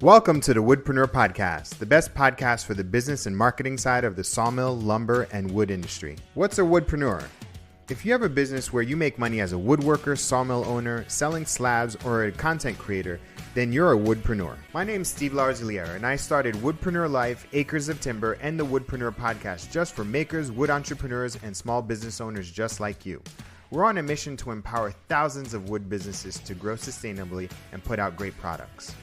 Welcome to the Woodpreneur Podcast, the best podcast for the business and marketing side of the sawmill, lumber, and wood industry. What's a woodpreneur? If you have a business where you make money as a woodworker, sawmill owner, selling slabs, or a content creator, then you're a woodpreneur. My name's Steve Larosiliere, and I started Woodpreneur Life, Acres of Timber, and the Woodpreneur Podcast just for makers, wood entrepreneurs, and small business owners just like you. We're on a mission to empower thousands of wood businesses to grow sustainably and put out great products.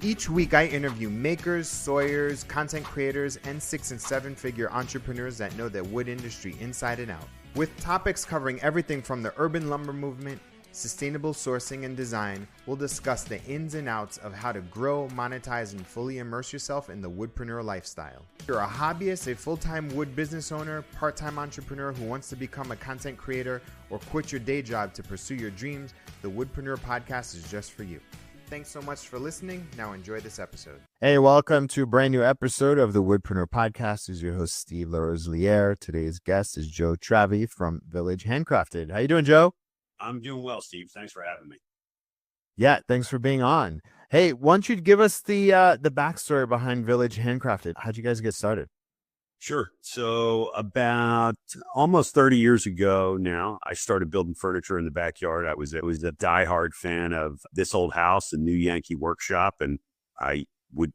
Each week, I interview makers, sawyers, content creators, and 6- and 7-figure entrepreneurs that know the wood industry inside and out. With topics covering everything from the urban lumber movement, sustainable sourcing and design, we'll discuss the ins and outs of how to grow, monetize, and fully immerse yourself in the woodpreneur lifestyle. If you're a hobbyist, a full-time wood business owner, part-time entrepreneur who wants to become a content creator, or quit your day job to pursue your dreams, the Woodpreneur Podcast is just for you. Thanks so much for listening. Now enjoy this episode. Hey, welcome to a brand new episode of the Woodpreneur Podcast. This is your host, Steve Larosiliere. Today's guest is Joe Trave from Village Handcrafted. How you doing, Joe? I'm doing well, Steve. Thanks for having me. Yeah, thanks for being on. Hey, why don't you give us the backstory behind Village Handcrafted? How'd you guys get started? Sure. So about almost 30 years ago now, I started building furniture in the backyard. I was a diehard fan of This Old House and New Yankee Workshop, and I would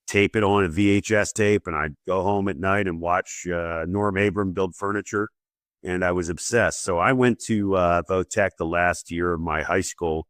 tape it on a VHS tape, and I'd go home at night and watch Norm Abram build furniture, and I was obsessed. So I went to Votech the last year of my high school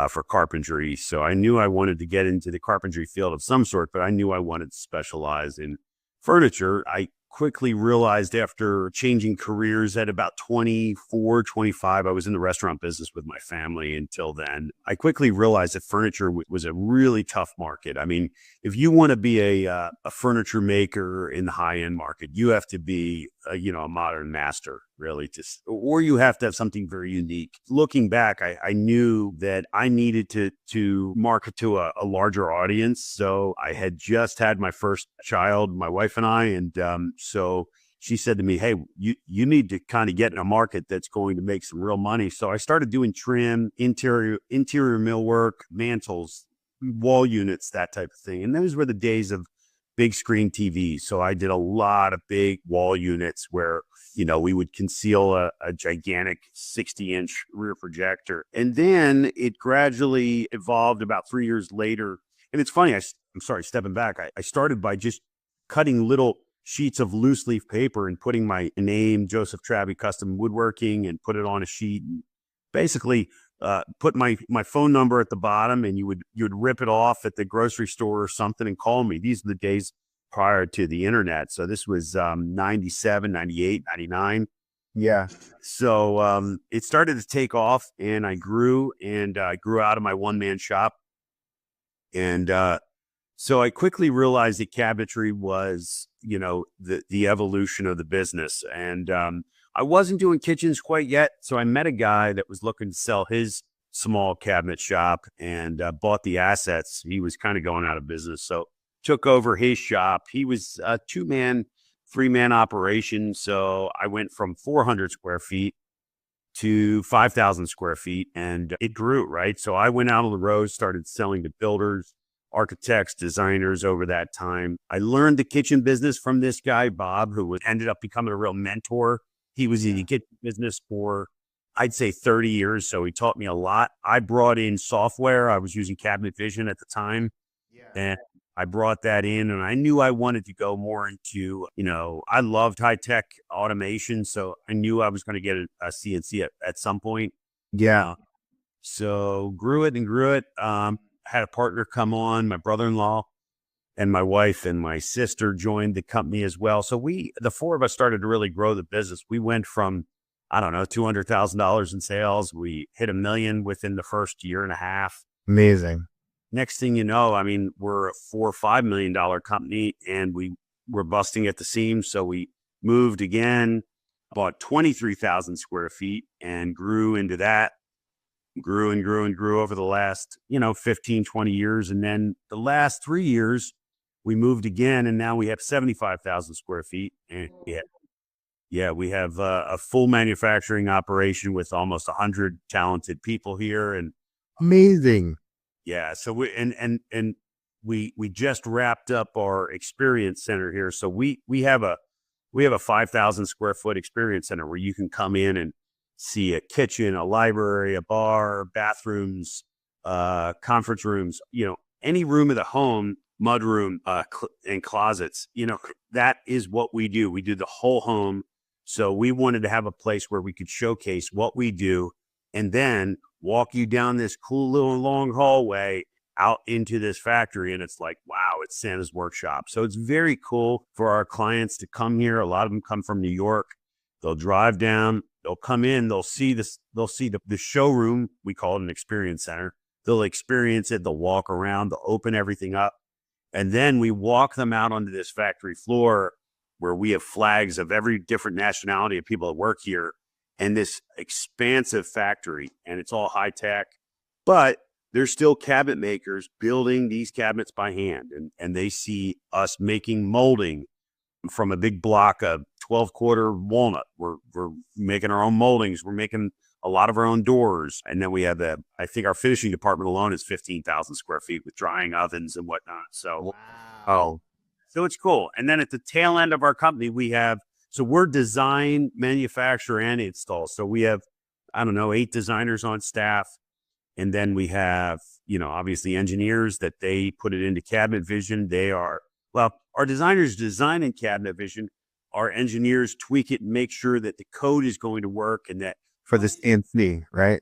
for carpentry. So I knew I wanted to get into the carpentry field of some sort, but I knew I wanted to specialize in furniture. I quickly realized after changing careers at about 24, 25, I was in the restaurant business with my family until then. I quickly realized that furniture was a really tough market. I mean, if you want to be a furniture maker in the high-end market, you have to be a modern master, really, or you have to have something very unique. Looking back, I knew that I needed to market to a larger audience. So I had just had my first child, my wife and I, and so she said to me, hey, you need to kind of get in a market that's going to make some real money. So I started doing trim, interior millwork, mantles, wall units, that type of thing. And those were the days of big screen TVs. So I did a lot of big wall units where, we would conceal a gigantic 60-inch rear projector. And then it gradually evolved about 3 years later. And it's funny, I'm sorry, stepping back. I started by just cutting little sheets of loose leaf paper and putting my name, Joseph Trave Custom Woodworking, and put it on a sheet. And basically put my phone number at the bottom, and you would rip it off at the grocery store or something and call me. These are the days prior to the internet. So this was 97, 98, 99. Yeah. So it started to take off, and I grew out of my one-man shop. And so I quickly realized that cabinetry was, the evolution of the business. And I wasn't doing kitchens quite yet. So I met a guy that was looking to sell his small cabinet shop and bought the assets. He was kind of going out of business. So took over his shop. He was a 2-man, 3-man operation. So I went from 400 square feet to 5,000 square feet, and it grew, right? So I went out on the road, started selling to builders, architects, designers over that time. I learned the kitchen business from this guy, Bob, who ended up becoming a real mentor. He was in the kitchen business for, I'd say, 30 years. So he taught me a lot. I brought in software. I was using Cabinet Vision at the time. And I brought that in, and I knew I wanted to go more into, I loved high-tech automation. So I knew I was going to get a CNC at some point. Yeah. So grew it. Had a partner come on, my brother-in-law, and my wife and my sister joined the company as well. So the four of us started to really grow the business. We went from, $200,000 in sales. We hit $1 million within the first year and a half. Amazing. Next thing you know, we're a $4 or $5 million company, and we were busting at the seams. So we moved again, bought 23,000 square feet and grew into that. Grew and grew over the last, 15, 20 years. And then the last 3 years, we moved again, and now we have 75,000 square feet. And we have a full manufacturing operation with almost 100 talented people here. And amazing. Yeah. So we, and we just wrapped up our experience center here. So we have a 5,000 square foot experience center where you can come in and see a kitchen, a library, a bar, bathrooms, conference rooms, any room of the home, mudroom, and closets. That is what we do. We do the whole home. So we wanted to have a place where we could showcase what we do and then walk you down this cool little long hallway out into this factory. And it's like, wow, it's Santa's workshop. So it's very cool for our clients to come here. A lot of them come from New York. They'll drive down, they'll come in, they'll see this, they'll see the showroom. We call it an experience center. They'll experience it. They'll walk around, they'll open everything up. And then we walk them out onto this factory floor where we have flags of every different nationality of people that work here and this expansive factory. And it's all high tech, but there's still cabinet makers building these cabinets by hand. And they see us making molding from a big block of 12-quarter walnut. We're making our own moldings. We're making a lot of our own doors. And then we have I think our finishing department alone is 15,000 square feet with drying ovens and whatnot. So, wow. So it's cool. And then at the tail end of our company, we're design, manufacture, and install. So we have, 8 designers on staff. And then we have, obviously engineers that they put it into cabinet vision. Our designers design in cabinet vision. Our engineers tweak it and make sure that the code is going to work and that for the CNC, right?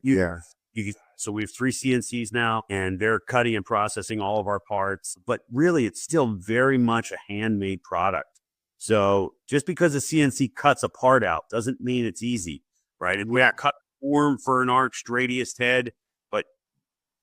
So we have 3 CNCs now, and they're cutting and processing all of our parts. But really, it's still very much a handmade product. So just because a CNC cuts a part out doesn't mean it's easy, right? And we got cut form for an arched radius head, but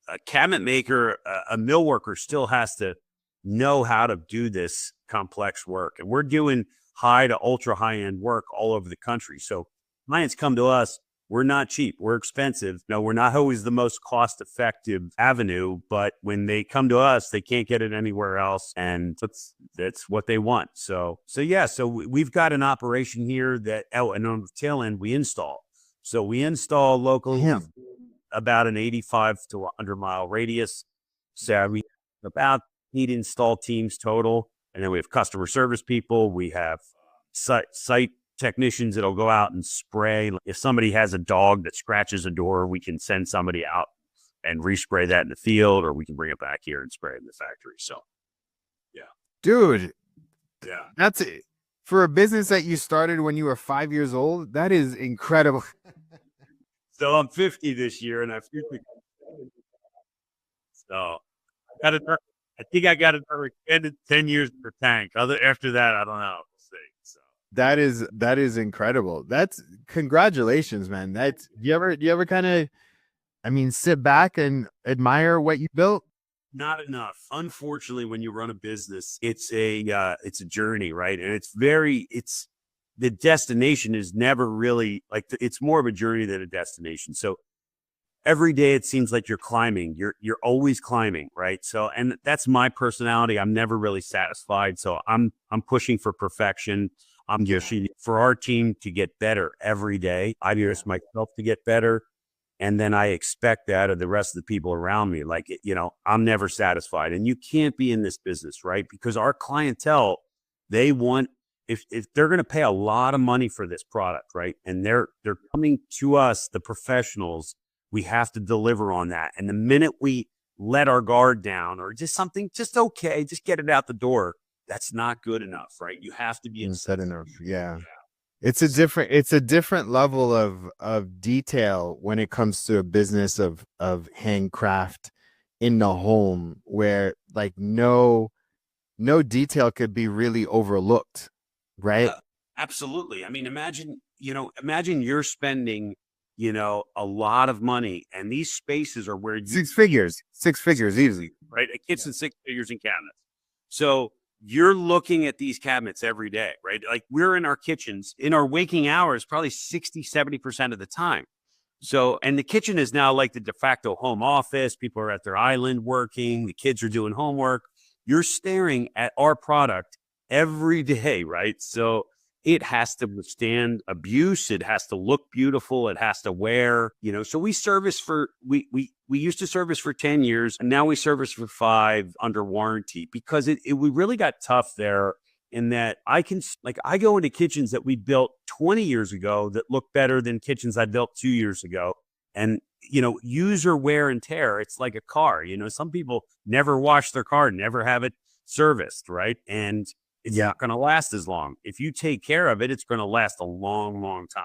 a cabinet maker, a mill worker still has to know how to do this complex work. And we're doing high to ultra high end work all over the country. So clients come to us. We're not cheap. We're expensive. No, we're not always the most cost-effective avenue, but when they come to us, they can't get it anywhere else, and that's what they want. So we've got an operation here and on the tail end, we install. So we install locally about an 85 to 100-mile radius. So we have about 8 install teams total, and then we have customer service people. We have site technicians that'll go out and spray. If somebody has a dog that scratches a door, we can send somebody out and respray that in the field, or we can bring it back here and spray it in the factory. So, yeah. Dude. Yeah. That's it. For a business that you started when you were 5 years old, that is incredible. So I'm 50 this year, and I've so I think I got it extended 10 years per tank. After that, I don't know. We'll see. So. That is incredible. That's congratulations, man. You ever kind of, sit back and admire what you built? Not enough. Unfortunately, when you run a business, it's a journey, right? And the destination is never really it's more of a journey than a destination. So every day it seems like you're climbing. You're always climbing, right? So, and that's my personality. I'm never really satisfied. So I'm pushing for perfection. I'm pushing for our team to get better every day. I push myself to get better. And then I expect that of the rest of the people around me. I'm never satisfied. And you can't be in this business, right? Because our clientele, they want, if they're going to pay a lot of money for this product, right? And they're coming to us, the professionals, we have to deliver on that. And the minute we let our guard down or just something, just okay, just get it out the door, that's not good enough, right? You have to be instead enough. Yeah. It's a different level of detail when it comes to a business of handcraft in the home, where no detail could be really overlooked, right? Absolutely. Imagine you're spending, a lot of money, and these spaces are where six figures easily, right? A kitchen, 6 figures in cabinets. So you're looking at these cabinets every day, right? We're in our kitchens in our waking hours, probably 60-70% of the time. So, and the kitchen is now like the de facto home office. People are at their island working. The kids are doing homework. You're staring at our product every day, right? So it has to withstand abuse. It has to look beautiful. It has to wear, so we used to service for 10 years and now we service for 5 under warranty because we really got tough there in that I go into kitchens that we built 20 years ago that look better than kitchens I built 2 years ago. And, user wear and tear, it's like a car. Some people never wash their car, never have it serviced, right? And it's not going to last as long. If you take care of it, it's going to last a long, long time.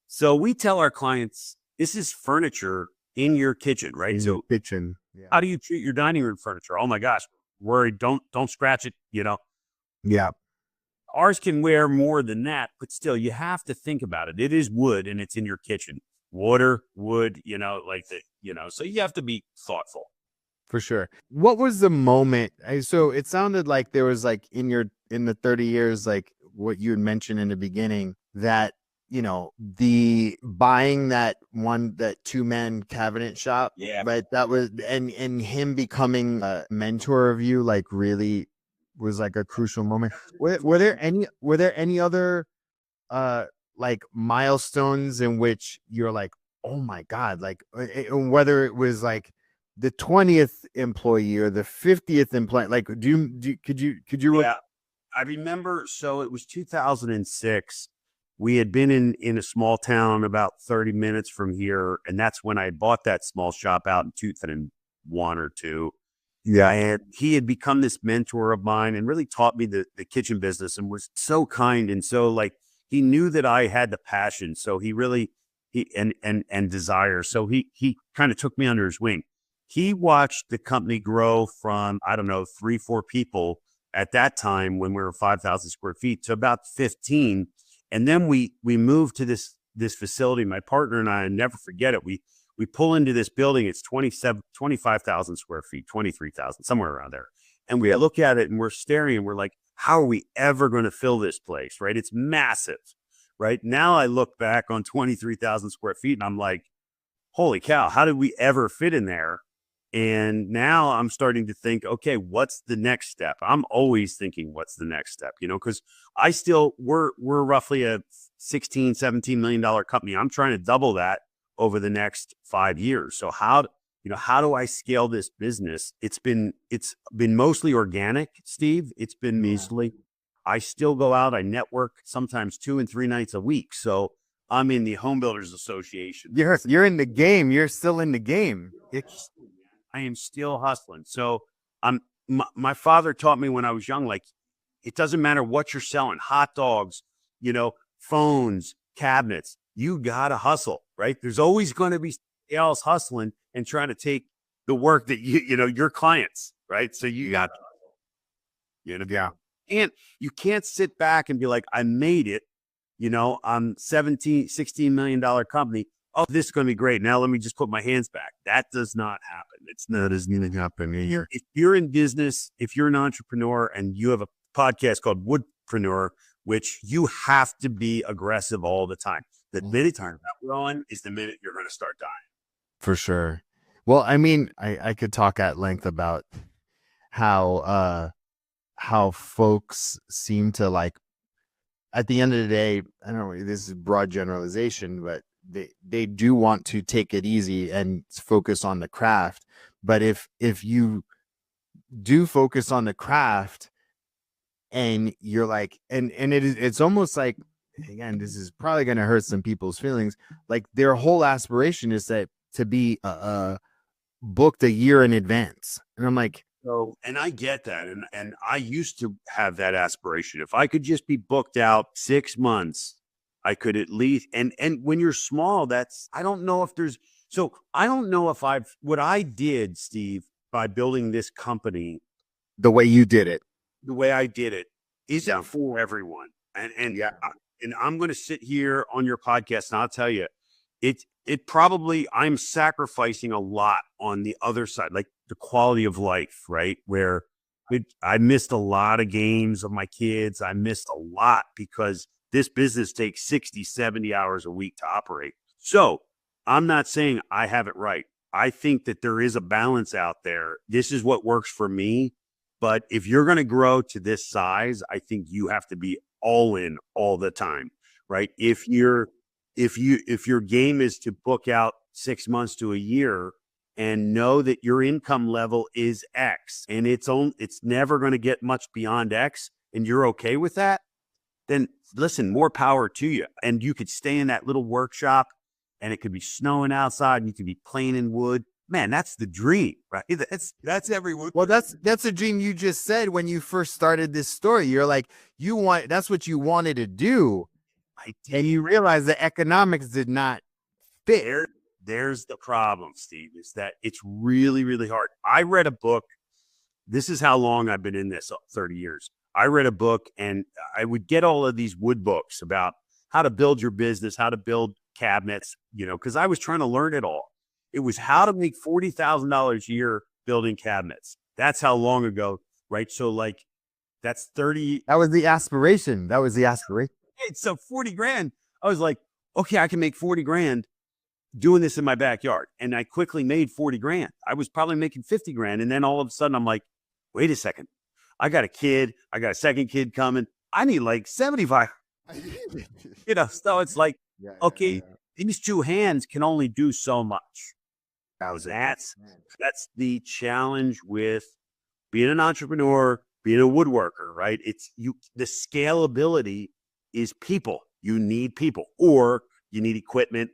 So we tell our clients, this is furniture in your kitchen, right? In your kitchen. Yeah. How do you treat your dining room furniture? Oh my gosh, worried, don't scratch it, Yeah. Ours can wear more than that, but still you have to think about it. It is wood and it's in your kitchen. Water, wood, so you have to be thoughtful. For sure. What was the moment? So it sounded like there was like in the 30 years, like what you had mentioned in the beginning, that, the buying that 2-man cabinet shop. Yeah. But that was, and him becoming a mentor of you, like really was like a crucial moment. Were there any other, like milestones in which you're like, oh my God, like whether it was like the 20th employee or the 50th employee, like could you yeah, I remember. So it was 2006. We had been in a small town about 30 minutes from here, and that's when I bought that small shop out in 2001 or 2. Yeah, and he had become this mentor of mine and really taught me the kitchen business and was so kind, and so like he knew that I had the passion, so he really and desire, so he kind of took me under his wing. He watched the company grow from, I don't know, 3-4 people at that time when we were 5,000 square feet to about 15. And then we moved to this facility. My partner and I never forget it. We pull into this building. It's 25,000 square feet, 23,000, somewhere around there. And we look at it and we're staring and we're like, how are we ever going to fill this place? Right. It's massive. Right now I look back on 23,000 square feet and I'm like, holy cow, how did we ever fit in there? And now I'm starting to think, okay, what's the next step? I'm always thinking, what's the next step? Because we're roughly a $16-17 million company. I'm trying to double that over the next 5 years. So how do I scale this business? It's been mostly organic, Steve. It's been measly. I still go out, I network sometimes 2 and 3 nights a week. So I'm in the Home Builders Association. You're in the game. You're still in the game. I am still hustling. So my father taught me when I was young, like, it doesn't matter what you're selling, hot dogs, phones, cabinets, you got to hustle, right? There's always going to be somebody else hustling and trying to take the work that your clients, right? So you got to, Yeah. And you can't sit back and be like, I made it, I'm $16 million company. Oh, this is going to be great. Now let me just put my hands back. That does not happen. It's not doesn't happen here. If you're in business, if you're an entrepreneur and you have a podcast called Woodpreneur, which you have to be aggressive all the time. The minute you're not growing is the minute you're going to start dying. For sure. Well, I mean, I could talk at length about how folks seem to, like, at the end of the day, I don't know, this is broad generalization, but they do want to take it easy and focus on the craft. But if you do focus on the craft and you're like, and it's almost like, again, this is probably going to hurt some people's feelings. Like, their whole aspiration is to be booked a year in advance. And I'm like, so, and I get that. And I used to have that aspiration. If I could just be booked out 6 months, I could at least, and when you're small, I don't know if what I did, Steve, by building this company, the way you did it, the way I did it isn't for everyone. And I'm going to sit here on your podcast and I'll tell you, it probably, I'm sacrificing a lot on the other side, like the quality of life, right? Where I missed a lot of games of my kids. I missed a lot because this business takes 60, 70 hours a week to operate. So I'm not saying I have it right. I think that there is a balance out there. This is what works for me. But if you're going to grow to this size, I think you have to be all in all the time, right? If your game is to book out 6 months to a year and know that your income level is X and it's never going to get much beyond X, and you're okay with that, then listen, more power to you. And you could stay in that little workshop and it could be snowing outside and you could be planing wood. Man, that's the dream, right? That's every wood. Well, that's a dream you just said when you first started this story. You're like, that's what you wanted to do. And you realize the economics did not fit. There's the problem, Steve, is that it's really, really hard. I read a book. This is how long I've been in this, 30 years. I read a book and I would get all of these wood books about how to build your business, how to build cabinets, because I was trying to learn it all. It was how to make $40,000 a year building cabinets. That's how long ago, right? So like that's 30. That was the aspiration. So 40 grand. I was like, okay, I can make 40 grand doing this in my backyard. And I quickly made 40 grand. I was probably making 50 grand. And then all of a sudden I'm like, wait a second. I got a kid. I got a second kid coming. I need like 75. So it's like, these two hands can only do so much. That's the challenge with being an entrepreneur, being a woodworker, right? The scalability is people. You need people, or you need equipment,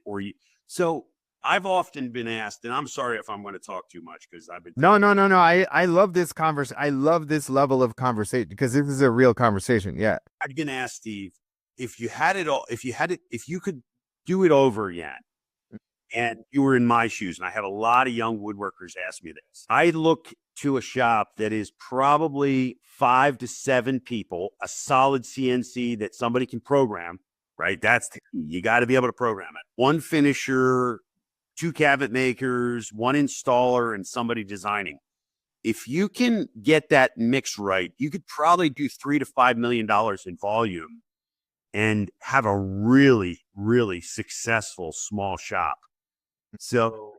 so I've often been asked, and I'm sorry if I'm going to talk too much because I've been. No. I love this conversation. I love this level of conversation because this is a real conversation. Yeah. I'm going to ask Steve, if you could do it over again and you were in my shoes, and I had a lot of young woodworkers ask me this, I look to a shop that is probably 5 to 7 people, a solid CNC that somebody can program, right? That's the key. You got to be able to program it. 1 finisher, 2 cabinet makers, 1 installer, and somebody designing. If you can get that mix right, you could probably do $3 to $5 million in volume and have a really, really successful small shop. So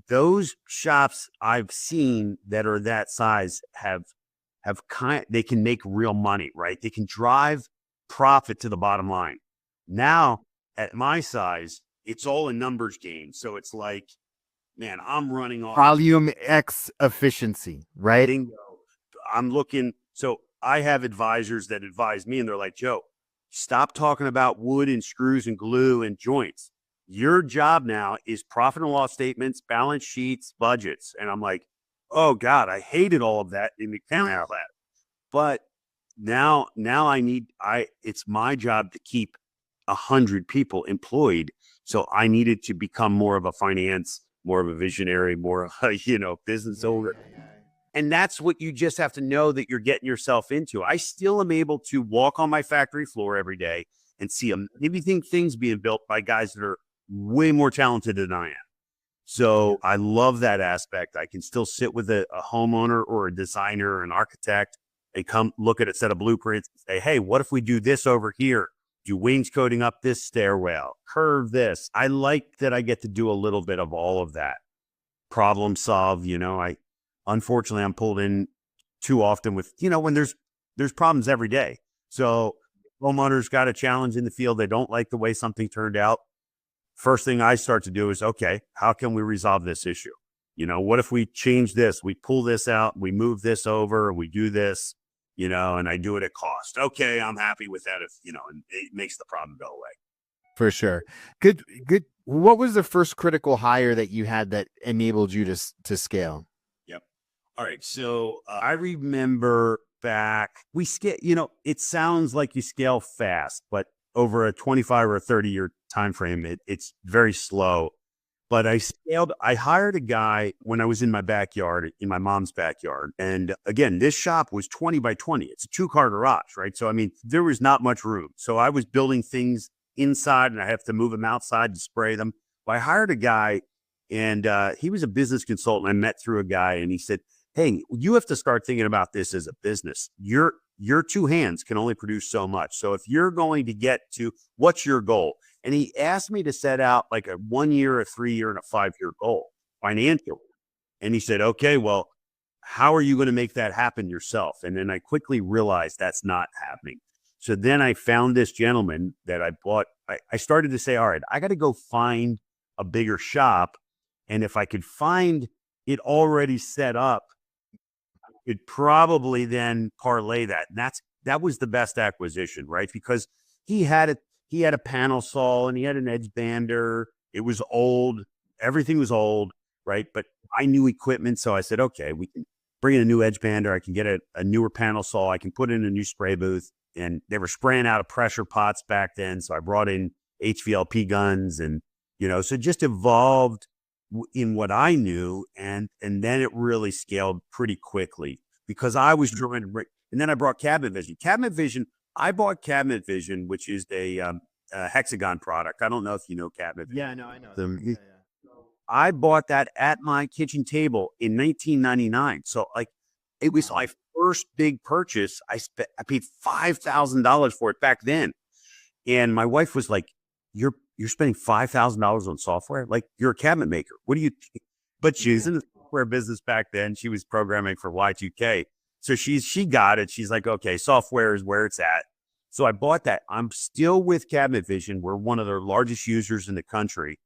those shops I've seen that are that size they can make real money, right? They can drive profit to the bottom line. Now, at my size, it's all a numbers game. So it's like, man, I'm running off volume X efficiency, right? I'm looking. So I have advisors that advise me and they're like, Joe, stop talking about wood and screws and glue and joints. Your job now is profit and loss statements, balance sheets, budgets. And I'm like, oh God, I hated all of that in the accounting of that. But now it's my job to keep 100 people employed. So I needed to become more of a finance, more of a visionary, more of a, business owner. And that's what you just have to know that you're getting yourself into. I still am able to walk on my factory floor every day and see amazing things being built by guys that are way more talented than I am. So I love that aspect. I can still sit with a homeowner or a designer or an architect and come look at a set of blueprints and say, hey, what if we do this over here? Do wainscoting up this stairwell, curve this. I like that I get to do a little bit of all of that. Problem solve, unfortunately I'm pulled in too often with, when there's problems every day. So homeowners got a challenge in the field. They don't like the way something turned out. First thing I start to do is, okay, how can we resolve this issue? What if we change this? We pull this out, we move this over, we do this, and I do it at cost. Okay, I'm happy with that if, and it makes the problem go away. For sure. Good. What was the first critical hire that you had that enabled you to scale? Yep. All right. So I remember back, we scale, it sounds like you scale fast, but over a 25 or a 30-year time frame, it's very slow. But I hired a guy when I was in my backyard, in my mom's backyard. And again, this shop was 20 by 20. It's a 2-car garage, right? So, there was not much room. So I was building things inside and I have to move them outside to spray them. But I hired a guy and he was a business consultant. I met through a guy and he said, hey, you have to start thinking about this as a business. Your 2 hands can only produce so much. So if you're going to get to, what's your goal? And he asked me to set out like a 1 year, a 3 year, and a 5-year goal financially. And he said, okay, well, how are you going to make that happen yourself? And then I quickly realized that's not happening. So then I found this gentleman that I bought. I started to say, all right, I got to go find a bigger shop. And if I could find it already set up, I could probably then parlay that. And that was the best acquisition, right? Because he had a panel saw and he had an edge bander. It was old. Everything was old, right? But I knew equipment. So I said, okay, we can bring in a new edge bander. I can get a newer panel saw. I can put in a new spray booth. And they were spraying out of pressure pots back then. So I brought in HVLP guns and, so just evolved in what I knew. And then it really scaled pretty quickly because I was trying to bring, and then I brought Cabinet Vision. I bought Cabinet Vision, which is a hexagon product. I don't know if you know Cabinet Vision. Yeah, no, I know them. Yeah. I bought that at my kitchen table in 1999. So it was my first big purchase. I paid $5,000 for it back then. And my wife was like, you're spending $5,000 on software? Like, you're a cabinet maker. What do you think? But she was in the software business back then. She was programming for Y2K. So she got it. She's like, okay, software is where it's at. So I bought that. I'm still with Cabinet Vision. We're one of their largest users in the country.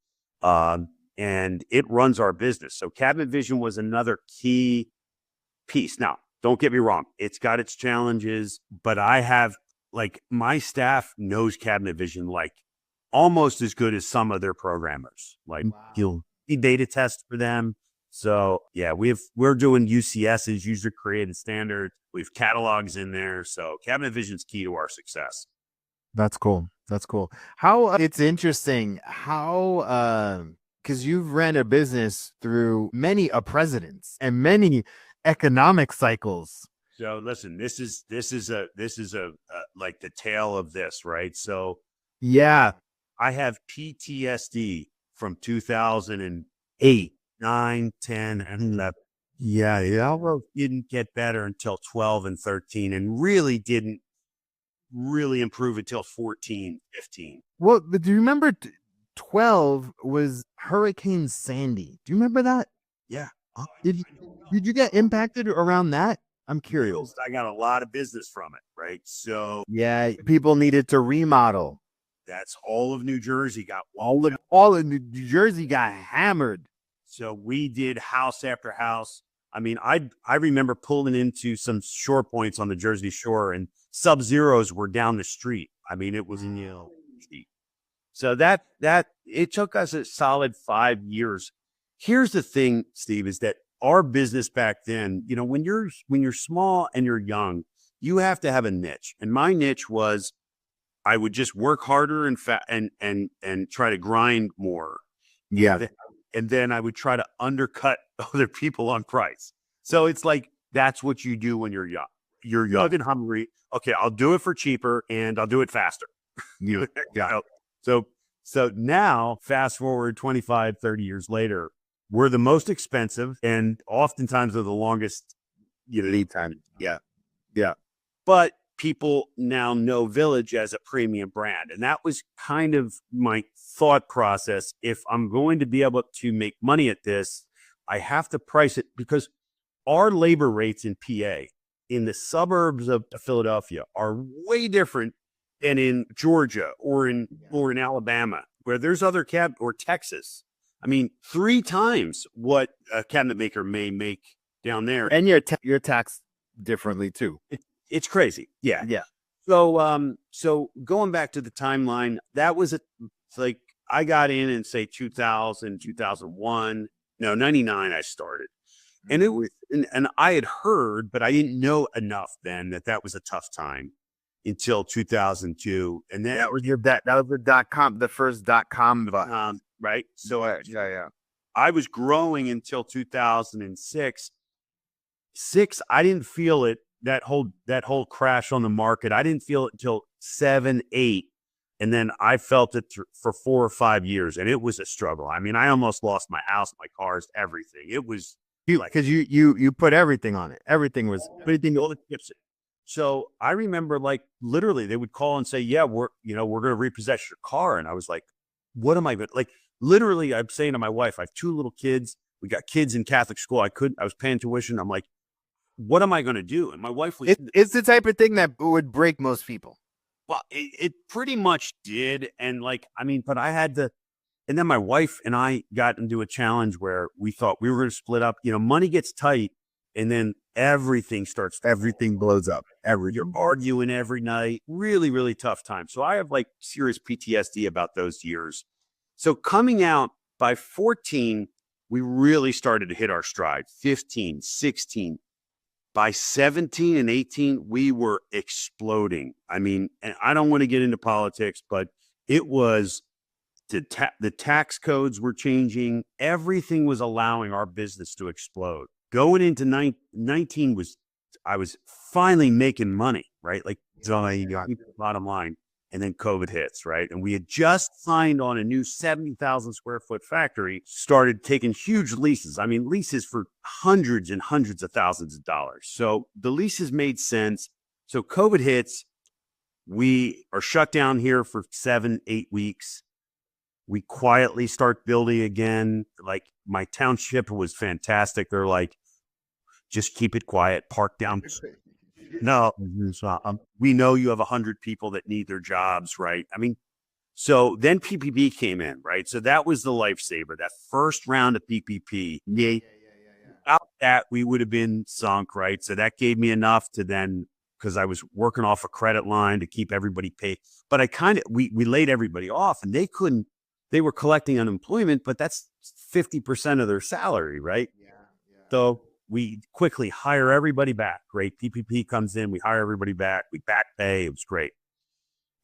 And it runs our business. So Cabinet Vision was another key piece. Now, don't get me wrong. It's got its challenges, but I have my staff knows Cabinet Vision almost as good as some of their programmers. You'll beta test for them. So yeah, we're doing UCS's, user created standards. We have catalogs in there. So Cabinet Vision's key to our success. That's cool. How it's interesting how because you've ran a business through many presidents and many economic cycles. So listen, this is like the tale of this, right? So yeah, I have PTSD from 2008, 9, 10, and 11. Yeah, it all didn't get better until 12 and 13 and really didn't improve until 14, 15. Well, but do you remember 12 was Hurricane Sandy? Do you remember that? Yeah. Did you get impacted around that? I'm curious. I got a lot of business from it, right? So yeah, people needed to remodel. That's all of New Jersey got all of New Jersey got hammered. So we did house after house. I mean, I remember pulling into some shore points on the Jersey Shore and Sub-Zeros were down the street. I mean, it was so that it took us a solid 5 years. Here's the thing, Steve, is that our business back then, when you're small and you're young, you have to have a niche. And my niche was I would just work harder and try to grind more. Yeah. And then I would try to undercut other people on price. So it's that's what you do when you're young. You're young and hungry. Okay, I'll do it for cheaper and I'll do it faster. So now, fast forward 25, 30 years later, we're the most expensive and oftentimes are the longest lead time. Yeah. Yeah. But people now know Village as a premium brand. And that was kind of my thought process. If I'm going to be able to make money at this, I have to price it because our labor rates in PA in the suburbs of Philadelphia are way different than in Georgia or in Alabama, where there's other or Texas. I mean, 3 times what a cabinet maker may make down there. And you're taxed differently too. It's crazy. Yeah. Yeah. So going back to the timeline, that was I got in say 2000, 2001, 99 I started. And it was, and I had heard, but I didn't know enough then that was a tough time until 2002. And then that was the first .com, right? So yeah. I was growing until 2006. I didn't feel it. That whole crash on the market, I didn't feel it until 7, 8. And then I felt it for 4 or 5 years. And it was a struggle. I mean, I almost lost my house, my cars, everything. It was because you put everything on it. Everything was all the chips. So I remember literally they would call and say, yeah, we're going to repossess your car. And I was like, what am I going to literally I'm saying to my wife, I have 2 little kids. We got kids in Catholic school. I was paying tuition. I'm like, what am I going to do? And my wife was, it's the type of thing that would break most people. Well, it pretty much did. And like, I mean, but I had to, and then my wife and I got into a challenge where we thought we were going to split up. You know, money gets tight and then everything blows up. You're arguing every night. Really, really tough time. So I have like serious PTSD about those years. So coming out by 14, we really started to hit our stride. 15, 16. By 17 and 18, we were exploding. I mean, and I don't want to get into politics, but it was the tax codes were changing. Everything was allowing our business to explode. Going into 19 I was finally making money, right? Like, bottom line. And then COVID hits, right? And we had just signed on a new 70,000 square foot factory, started taking huge leases. I mean, leases for hundreds and hundreds of thousands of dollars. So the leases made sense. So COVID hits. We are shut down here for 7-8 weeks. We quietly start building again. Like, my township was fantastic. They're like, just keep it quiet, park down. No, we know you have 100 people that need their jobs, right? I mean, so then PPP came in, right? So that was the lifesaver, that first round of PPP. Yeah. Without that, we would have been sunk, right? So that gave me enough to then, because I was working off a credit line to keep everybody paid. But we laid everybody off and they were collecting unemployment, but that's 50% of their salary, right? Yeah. So we quickly hire everybody back. Great. PPP comes in. We hire everybody back. We back pay. It was great.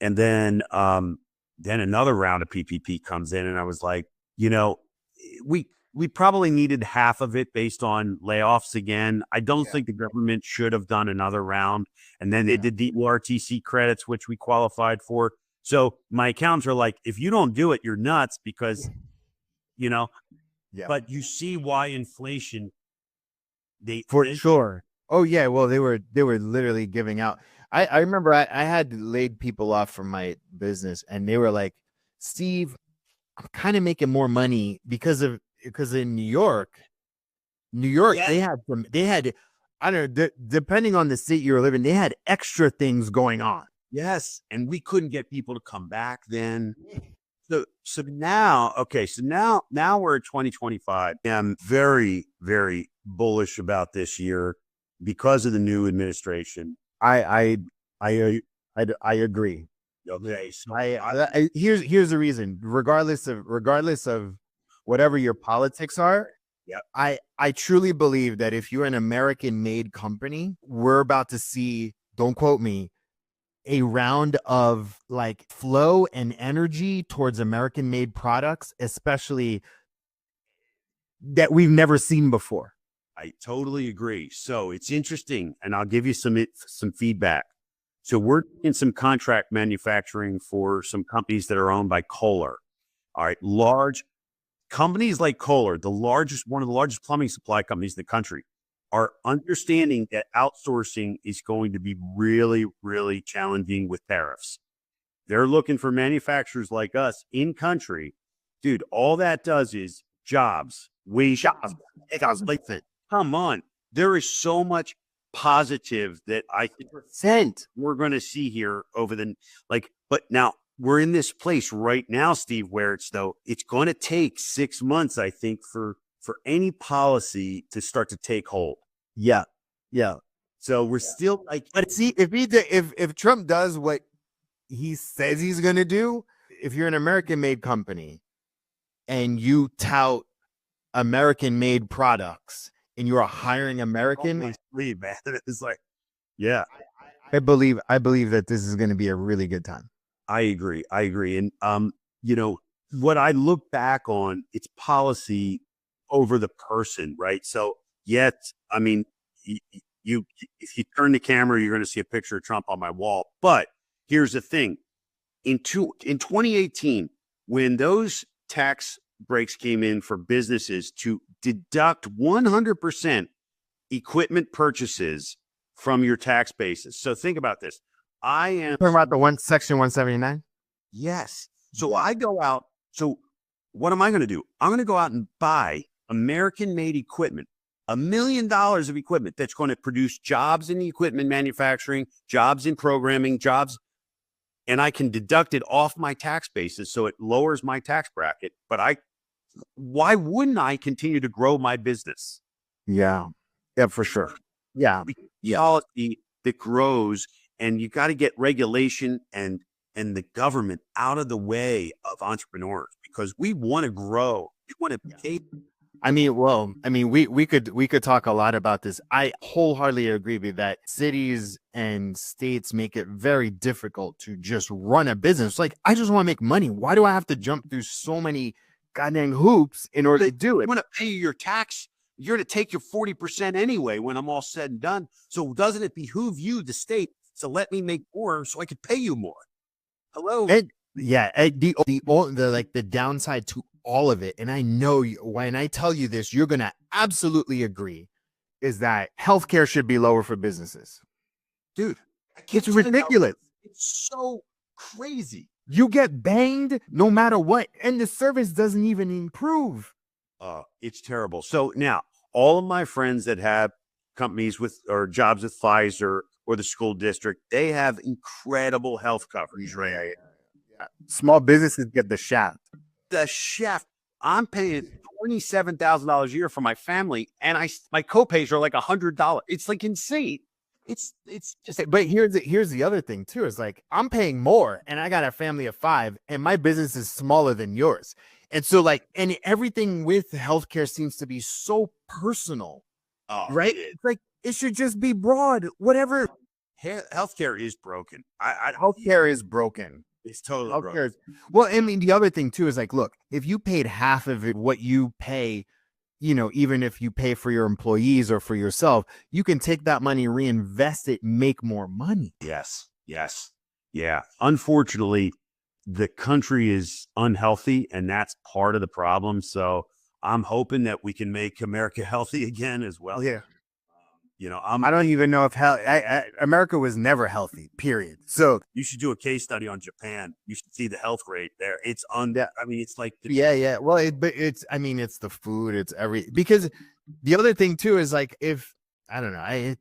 And then another round of PPP comes in. And I was like, you know, we probably needed half of it based on layoffs again. I don't think the government should have done another round. And then they did the RTC credits, which we qualified for. So my accountants are like, if you don't do it, you're nuts because, you know, but you see why inflation. Sure. Oh yeah. Well, they were literally giving out. I remember I had laid people off from my business and they were like, Steve, I'm kind of making more money because in New York, they had, I don't know, depending on the state you were living, they had extra things going on. Yes. And we couldn't get people to come back then. So now we're at 2025. I'm very, very bullish about this year because of the new administration. I agree. Okay. So here's the reason. Regardless of whatever your politics are, I truly believe that if you're an American-made company, we're about to see, don't quote me, a round of like flow and energy towards American-made products, especially that we've never seen before. I totally agree. So it's interesting, and I'll give you some feedback. So we're in some contract manufacturing for some companies that are owned by Kohler. All right, large companies like Kohler, one of the largest plumbing supply companies in the country, are understanding that outsourcing is going to be really, really challenging with tariffs. They're looking for manufacturers like us in country. Dude, all that does is jobs. Come on. There is so much positive that I think we're going to see here but now we're in this place right now, Steve, where it's going to take 6 months, I think, for any policy to start to take hold. Yeah. So we're still like, but see, if Trump does what he says he's going to do, if you're an American-made company and you tout American-made products and you're hiring American, man. It's like, I believe that this is going to be a really good time. I agree. And, what I look back on, it's policy over the person, right? So I mean, if you turn the camera, you're going to see a picture of Trump on my wall. But here's the thing. In 2018, when those tax breaks came in for businesses to deduct 100% equipment purchases from your tax basis. So think about this. I am talking about the Section 179. Yes. So I go out. So what am I going to do? I'm going to go out and buy American-made equipment, $1 million of equipment that's going to produce jobs in the equipment manufacturing, jobs in programming, jobs. and I can deduct it off my tax basis. So it lowers my tax bracket. But why wouldn't I continue to grow my business? Yeah. Yeah, for sure. Yeah. Policy that grows, and you got to get regulation and the government out of the way of entrepreneurs, because we want to grow. We want to pay. We could talk a lot about this. I wholeheartedly agree with that. Cities and states make it very difficult to just run a business. Like, I just want to make money. Why do I have to jump through so many goddamn hoops in order to do it? You want to pay your tax. You're to take your 40% anyway when I'm all said and done. So doesn't it behoove you, the state, to let me make more so I could pay you more? Hello. The downside to all of it, and I know when I tell you this, you're gonna absolutely agree, is that healthcare should be lower for businesses. Dude, it's ridiculous. It's so crazy. You get banged no matter what, and the service doesn't even improve. It's terrible. So now all of my friends that have companies with or jobs with Pfizer or the school district, they have incredible health coverage, right? Yeah. Small businesses get the shaft. The shaft. I'm paying $27,000 a year for my family, and my copays are like $100. It's like insane. It's just. But here's the other thing too. Is like, I'm paying more, and I got a family of 5, and my business is smaller than yours. And so, like, and everything with healthcare seems to be so personal, right? It's like, it should just be broad, whatever. Healthcare is broken. Healthcare is broken. It's totally broken. Well, I mean, the other thing too is like, look, if you paid half of it, what you pay, even if you pay for your employees or for yourself, you can take that money, reinvest it, make more money. Yes. Yeah. Unfortunately, the country is unhealthy, and that's part of the problem. So I'm hoping that we can make America healthy again as well. Yeah. I don't even know if America was never healthy, period. So you should do a case study on Japan. You should see the health rate there. It's it's like, yeah. Well, it's the food, it's because the other thing too is like, if I don't know,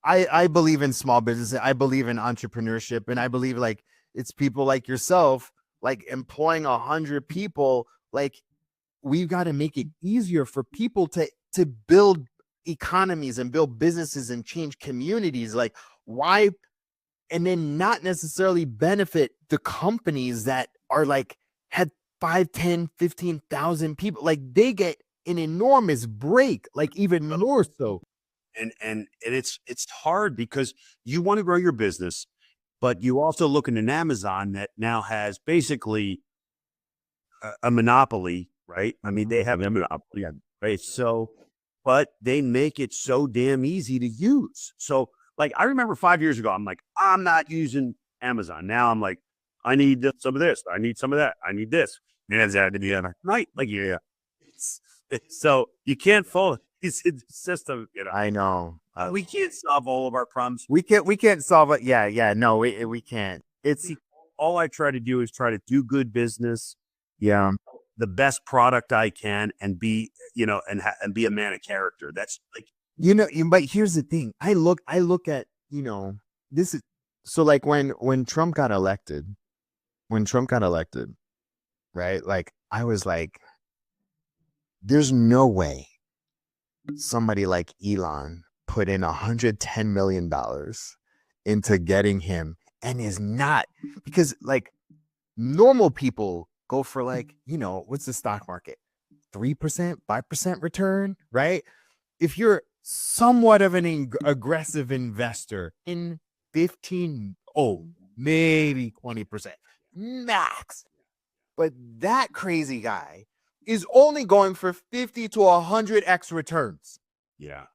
I believe in small business. I believe in entrepreneurship, and I believe like it's people like yourself, like employing 100 people. Like, we've got to make it easier for people to build economies and build businesses and change communities. Like, why? And then not necessarily benefit the companies that are like had 5, 10, 15,000 people. Like, they get an enormous break, like even more so. And it's hard because you want to grow your business, but you also look at an Amazon that now has basically a monopoly, right? I mean, they have a monopoly, right? So, but they make it so damn easy to use. So, like, I remember 5 years ago, I'm like, I'm not using Amazon. Now I'm like, I need some of this. I need some of that. I need this. Right? Like, yeah. So you can't follow this system. I know. We can't solve all of our problems. We can't solve it. Yeah. No, we can't. It's all I try to do is try to do good business. Yeah. The best product I can, and be, and be a man of character. That's like, but here's the thing. I look at, this is so like when Trump got elected, right? Like, I was like, there's no way somebody like Elon put in $110 million into getting him and is not, because like normal people go for like, what's the stock market? 3%, 5% return, right? If you're somewhat of an aggressive investor in 15, maybe 20% max. But that crazy guy is only going for 50 to 100x returns. Yeah.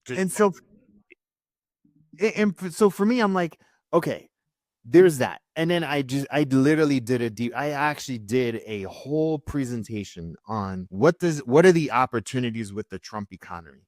And so for me, I'm like, okay, there's that. And then I literally I actually did a whole presentation on what are the opportunities with the Trump economy.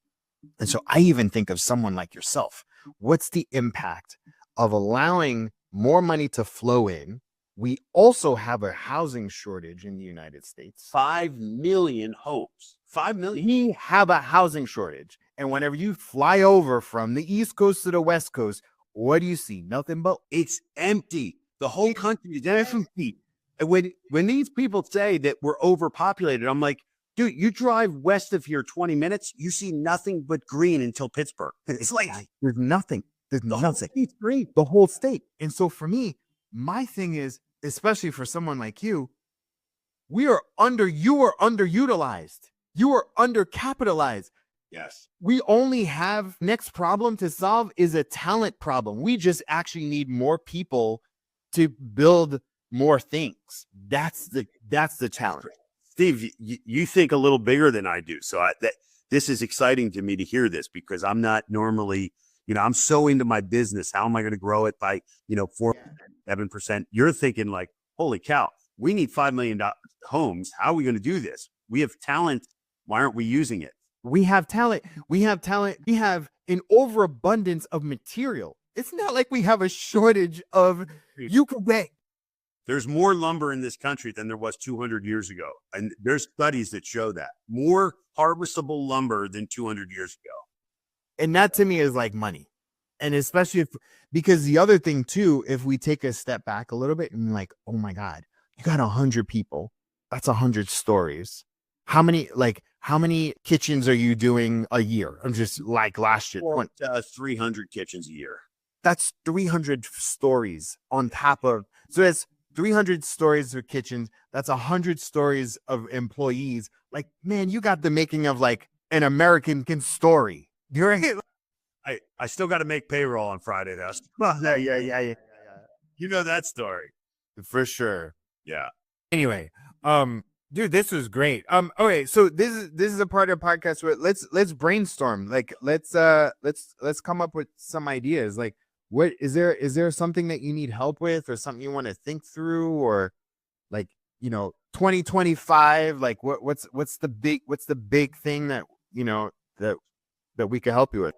And so I even think of someone like yourself. What's the impact of allowing more money to flow in? We also have a housing shortage in the United States. 5 million homes. 5 million. We have a housing shortage. And whenever you fly over from the East Coast to the West Coast, what do you see? Nothing but It's empty. The whole country is empty. And when these people say that we're overpopulated, I'm like, dude, you drive west of here 20 minutes, you see nothing but green until Pittsburgh. It's like there's nothing. There's the whole nothing. state's green. The whole state. And so for me, my thing is, especially for someone like you, you are underutilized. You are undercapitalized. Yes. We only have next problem to solve is a talent problem. We just actually need more people to build more things. That's the challenge. Steve, you think a little bigger than I do. So this is exciting to me to hear this because I'm not normally, I'm so into my business. How am I going to grow it by, 4, 7%? You're thinking like, holy cow, we need $5 million homes. How are we going to do this? We have talent. Why aren't we using it? We have talent. We have an overabundance of material. It's not like we have a shortage of There's more lumber in this country than there was 200 years ago. And there's studies that show that. More harvestable lumber than 200 years ago. And that to me is like money. And especially because the other thing too, if we take a step back a little bit and like, oh my God, you got 100 people. That's 100 stories. How many kitchens are you doing a year? I'm just like last year. 300 kitchens a year. That's 300 stories on top of, so that's 300 stories of kitchens. That's 100 stories of employees. Like, man, you got the making of like an American story. You're right. I still got to make payroll on Friday. Yeah. You know that story. For sure. Yeah. Anyway, dude, this was great. Okay, so this is a part of the podcast where let's brainstorm. Like, let's come up with some ideas. Like, what is there something that you need help with, or something you want to think through, or like 2025? Like, what's the big thing that that we can help you with?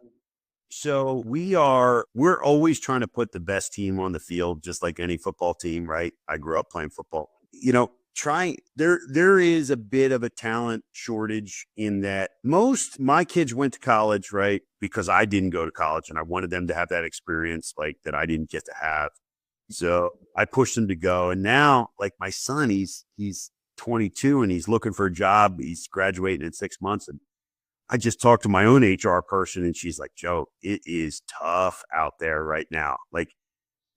So we're always trying to put the best team on the field, just like any football team, right? I grew up playing football. There is a bit of a talent shortage in that my kids went to college, right? Because I didn't go to college and I wanted them to have that experience like that I didn't get to have. So I pushed them to go. And now like my son, he's 22 and he's looking for a job. He's graduating in 6 months. And I just talked to my own HR person and she's like, Joe, it is tough out there right now. Like,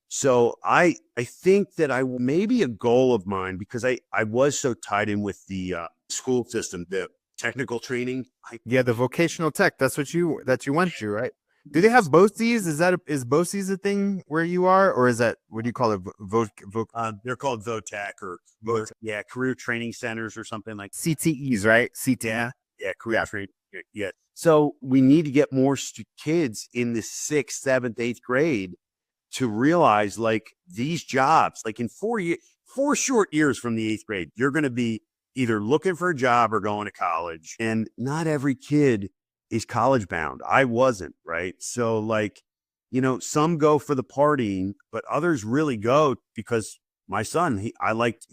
so I think that maybe a goal of mine, because I was so tied in with the school system, the technical training. The vocational tech. That's what you went to, right? Do they have BOCES? Is BOCES a thing where you are, or is that, what do you call it? They're called VOTEC or career training centers or something like CTEs, right? CTE. Yeah, career training. Yeah. So we need to get more kids in the 6th, 7th, 8th grade to realize like these jobs, like in 4 short years from the 8th grade, you're going to be either looking for a job or going to college. And not every kid is college bound. I wasn't, right? So like, some go for the partying, but others really go because my son, he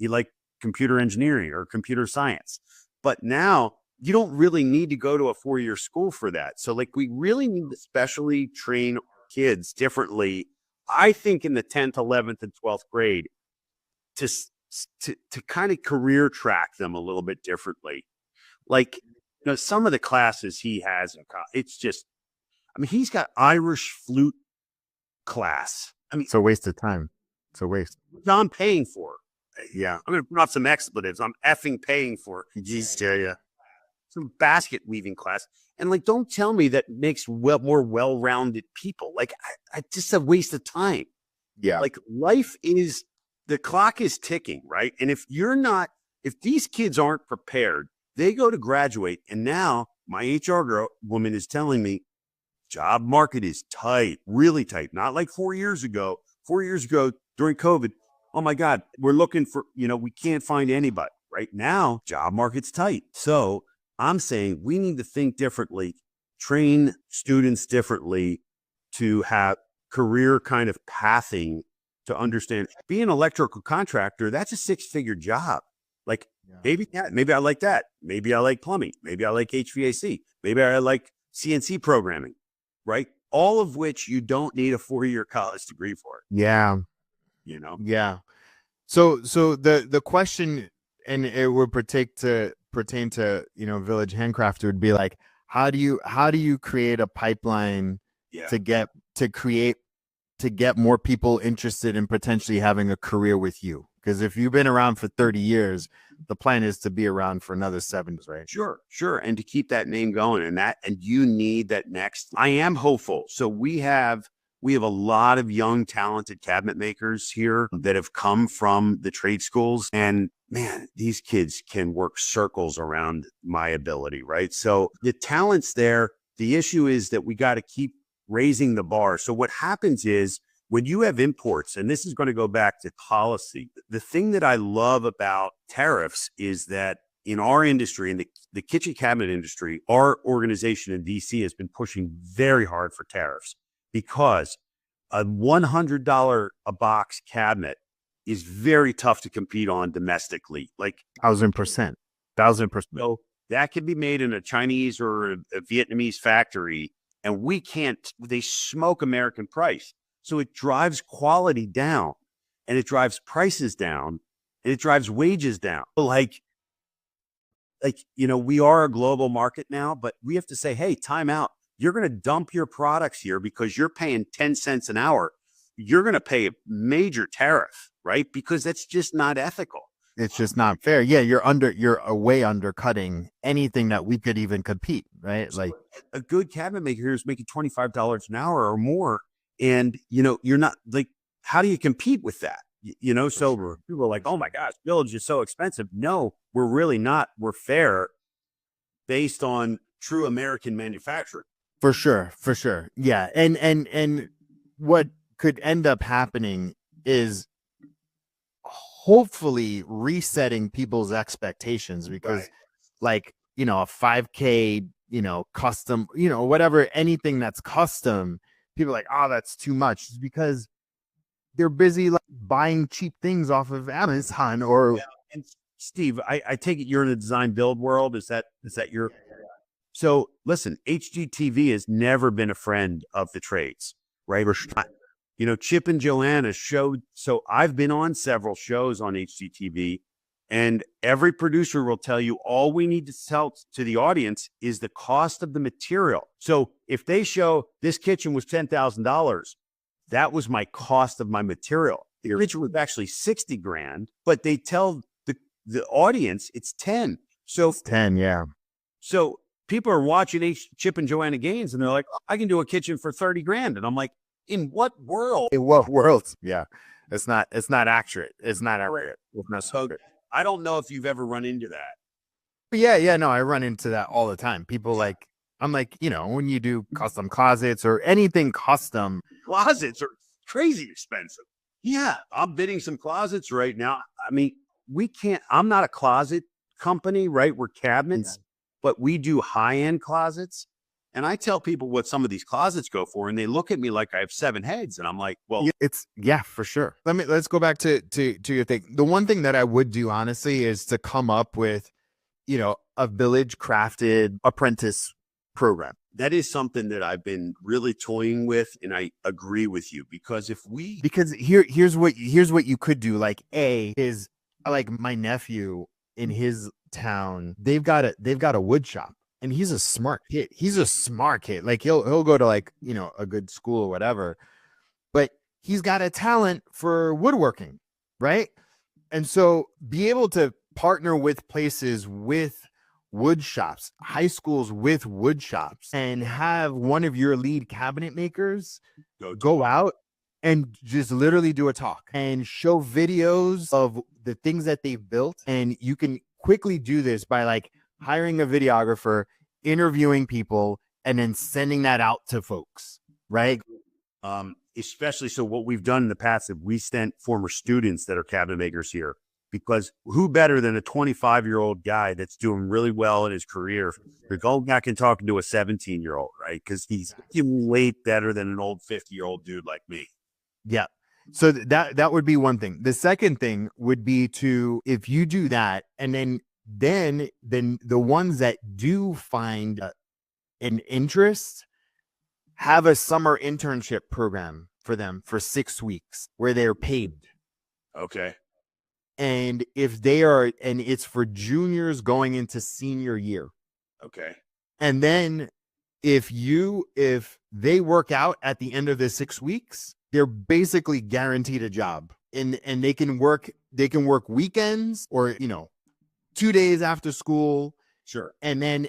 liked computer engineering or computer science. But now you don't really need to go to a 4-year school for that. So like we really need to specially train kids differently. I think in the 10th, 11th, and 12th grade to kind of career track them a little bit differently. Like, some of the classes he has, it's just, he's got Irish flute class. It's a waste of time. It's a waste. I'm paying for. Yeah. I'm going to put off some expletives. I'm effing paying for. Jeez, yeah. Some basket weaving class. And like, don't tell me that makes more well-rounded people. Like, I just a waste of time. Yeah. Like the clock is ticking, right? And if these kids aren't prepared, they go to graduate. And now my HR woman is telling me job market is tight, really tight. Not like 4 years ago. 4 years ago during COVID, oh my God, we're looking for, we can't find anybody. Right now, job market's tight. So I'm saying we need to think differently, train students differently to have career kind of pathing to understand. Being an electrical contractor, that's a 6-figure job. Like maybe I like that. Maybe I like plumbing. Maybe I like HVAC. Maybe I like CNC programming, right? all of which you don't need a 4-year college degree for, Yeah. you know? Yeah. So the question, and it would pertain to, Village Handcrafted, would be like, how do you create a pipeline Yeah. to get more people interested in potentially having a career with you? Because if you've been around for 30 years, the plan is to be around for another 7, right? Sure. And to keep that name going, and you need that next. I am hopeful. So we have a lot of young, talented cabinet makers here that have come from the trade schools. And man, these kids can work circles around my ability, right? So the talent's there. The issue is that we got to keep raising the bar. So what happens is, when you have imports, and this is going to go back to policy, the thing that I love about tariffs is that in our industry, in the kitchen cabinet industry, our organization in DC has been pushing very hard for tariffs, because a $100 a box cabinet is very tough to compete on domestically. Like 1,000%. So that can be made in a Chinese or a Vietnamese factory, and they smoke American price. So it drives quality down, and it drives prices down, and it drives wages down. Like, we are a global market now, but we have to say, hey, time out. You're going to dump your products here because you're paying 10 cents an hour. You're going to pay a major tariff, right? Because that's just not ethical. It's just not fair. Yeah, you're way undercutting anything that we could even compete, right? Like, a good cabinet maker here is making $25 an hour or more. And, you're not like, how do you compete with that? So people are like, oh my gosh, Village is so expensive. No, we're really not. We're fair based on true American manufacturing. For sure. Yeah. And what could end up happening is hopefully resetting people's expectations, because like, a 5K, custom, whatever, anything that's custom, people are like, oh, that's too much. It's because they're busy like buying cheap things off of Amazon or. Yeah. And Steve, I take it you're in the design build world. Is that your? Yeah. So listen, HGTV has never been a friend of the trades, right? Chip and Joanna showed. So I've been on several shows on HGTV, and every producer will tell you all we need to tell to the audience is the cost of the material. So if they show this kitchen was $10,000, that was my cost of my material. The kitchen was actually $60,000, but they tell the audience it's 10. So it's 10, yeah. So people are watching Chip and Joanna Gaines, and they're like, oh, I can do a kitchen for $30,000, and I'm like, in what world? In what world? Yeah, it's not accurate. It's not accurate. It's not so accurate. I don't know if you've ever run into that. But yeah, no, I run into that all the time. People I'm like, when you do custom closets or anything custom. Closets are crazy expensive. Yeah, I'm bidding some closets right now. I mean, I'm not a closet company, right? We're cabinets, but we do high-end closets. And I tell people what some of these closets go for, and they look at me like I have 7 heads. And I'm like, well, for sure. Let's go back to your thing. The one thing that I would do, honestly, is to come up with, a Village crafted apprentice program. That is something that I've been really toying with, and I agree with you, because here's what you could do. Like, is like my nephew in his town, they've got a wood shop. And he's a smart kid. Like he'll go to like, a good school or whatever, but he's got a talent for woodworking. Right. And so be able to partner with places with wood shops, high schools with wood shops, and have one of your lead cabinet makers go out and just literally do a talk and show videos of the things that they've built. And you can quickly do this by like hiring a videographer, interviewing people, and then sending that out to folks, right? Especially, so what we've done in the past is we sent former students that are cabinet makers here, because who better than a 25-year-old guy that's doing really well in his career to go back and talking to a 17-year-old, right? Because he's way better than an old 50-year-old dude like me. Yeah. So that would be one thing. The second thing would be to, if you do that, and then the ones that do find an interest, have a summer internship program for them for 6 weeks where they're paid. Okay. And it's for juniors going into senior year. Okay. And then if they work out at the end of the 6 weeks, they're basically guaranteed a job. And they can work weekends or, 2 days after school. Sure. And then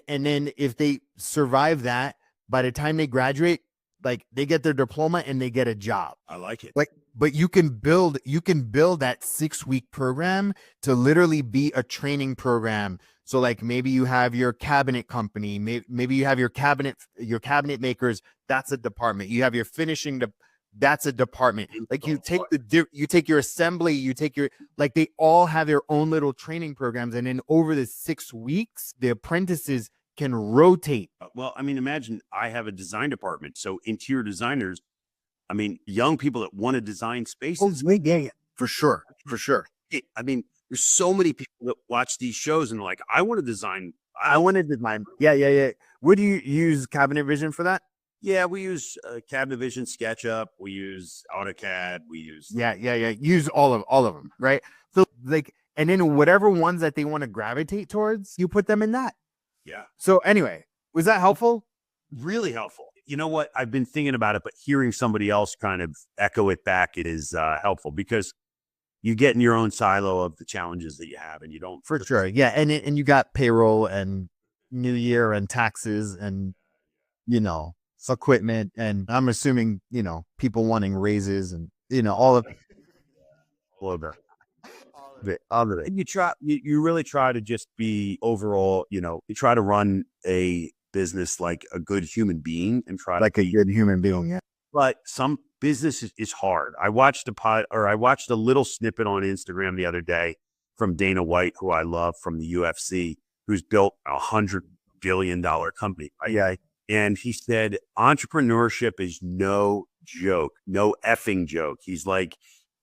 if they survive that, by the time they graduate, like they get their diploma and they get a job. I like it. But you can build that 6-week program to literally be a training program. So like maybe you have your cabinet company, maybe you have your cabinet makers. That's a department. You have your finishing, that's a department. Like you take your assembly, they all have their own little training programs. And then over the 6 weeks, the apprentices can rotate. Well, I mean, imagine I have a design department. So interior designers, I mean, young people that want to design spaces. Yeah, for sure. I mean, there's so many people that watch these shows and like, I want to design. Yeah. Would you use Cabinet Vision for that? Yeah, we use Cabinet Vision, SketchUp. We use AutoCAD. We use Use all of them, right? So and then whatever ones that they want to gravitate towards, you put them in that. Yeah. So anyway, was that helpful? Really helpful. You know what? I've been thinking about it, but hearing somebody else kind of echo it back is helpful because you get in your own silo of the challenges that you have, and you don't. For sure, yeah, and you got payroll and New Year and taxes and equipment, and I'm assuming people wanting raises and all of it. And you really try to just be overall, you try to run a business like a good human being and try like a good human being. Yeah. But some business is hard. I watched a little snippet on Instagram the other day from Dana White, who I love from the UFC, who's built $100 billion company. Yeah. And he said, entrepreneurship is no joke, no effing joke. He's like,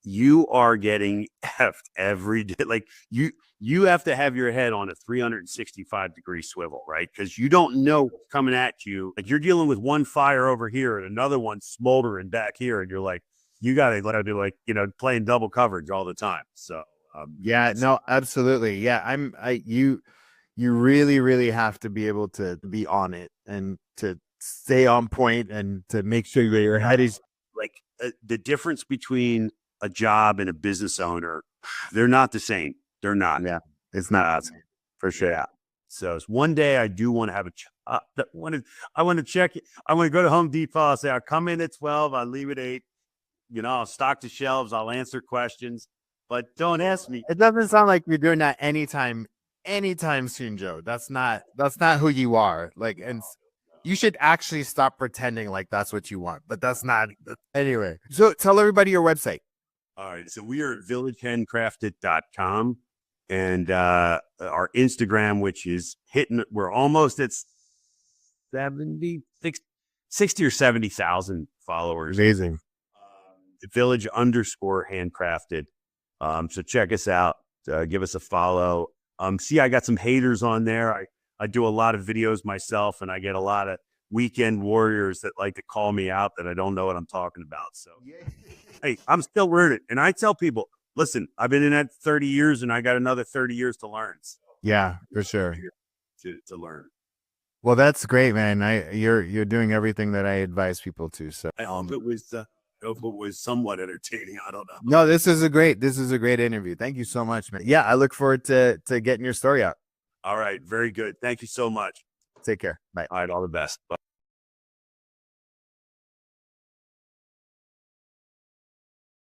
you are getting effed every day. Like you have to have your head on a 365-degree swivel, right? Because you don't know what's coming at you. Like you're dealing with one fire over here and another one smoldering back here. And you're like, you got to be like, playing double coverage all the time. So, yeah, no, absolutely. Yeah. You really, really have to be able to be on it and to stay on point and to make sure that your head is like the difference between a job and a business owner. They're not the same. They're not. Yeah. It's not for sure. Yeah. So one day I do want to have I want to check it. I want to go to Home Depot. I'll say, I'll come in at 12. I'll leave at 8. I'll stock the shelves. I'll answer questions, but don't ask me. It doesn't sound like you're doing that anytime soon, Joe. That's not who you are. Like, and you should actually stop pretending like that's what you want, but that's not. Anyway, so tell everybody your website. All right. So we are at villagehandcrafted.com and our Instagram, which is we're almost at 60 or 70,000 followers. Amazing. Village_handcrafted. So check us out. Give us a follow. See, I got some haters on there. I do a lot of videos myself, and I get a lot of weekend warriors that like to call me out that I don't know what I'm talking about. So, hey, I'm still learning. And I tell people, listen, I've been in that 30 years and I got another 30 years to learn. So, yeah, for sure. To learn. Well, that's great, man. You're doing everything that I advise people to. So I hope it was somewhat entertaining. I don't know. No, this is a great interview. Thank you so much, man. Yeah, I look forward to getting your story out. All right. Very good. Thank you so much. Take care. Bye. All right. All the best. Bye.